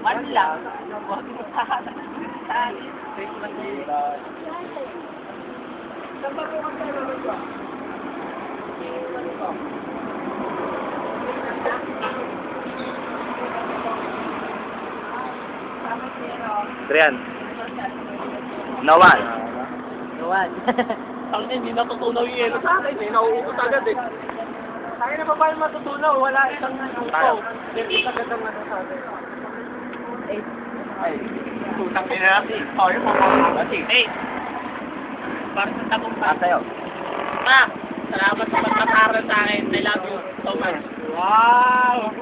Man lang. Huwag mo sa Christmas Eve. Saan ba po ang talagang ba? Trian. Nawan. Gawan. Ang hindi natutunaw yung yelo sa akin eh. Nauukot agad eh. Tayo na pa paano matutunaw? Wala isang Tayo. Hindi agad ang ano sa akin. Ay. Tutang din na natin. Oh, yung mga Hey. Para sa tapong pa. Sa'yo. Ma, salamat sa pagpataran sa akin. I love you so much. Wow!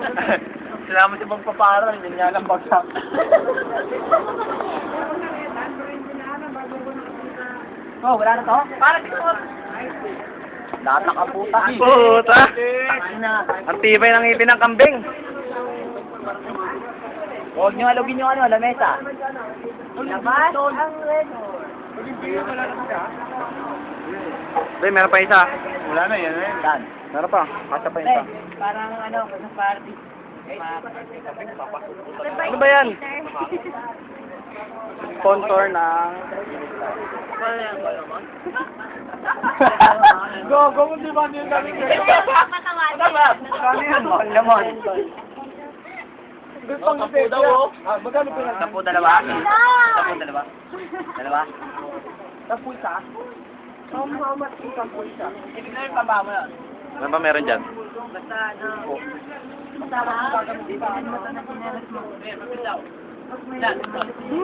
Salamat sa pagpaparal, hindi niya alam bagsak. Oh, wala na to? Para dito. Nakakaputa. Puta! Ang tibay ng ngipin ng kambing. Huwag nyo alugin yung ano, lamesa. Labas ang red. Pre, meron pa isa. Wala na yan. Dan. Meron pa. Kasa pa isa. Parang ano, sa party. Ano ba yan? Sponsor ng... Go, mo di ba niyo namin kayo? Ano yan? Lemon. Gusto pang isa daw oh. Magkano po yan? 10 dalawa? 10 dalawa? Dalawa? Tapu isa? How much is tapu isa? Ibig na yung pababa mo yun. Ano ba meron dyan? Basta ano. Basta ano. Basta ano. Basta ano. Basta ano.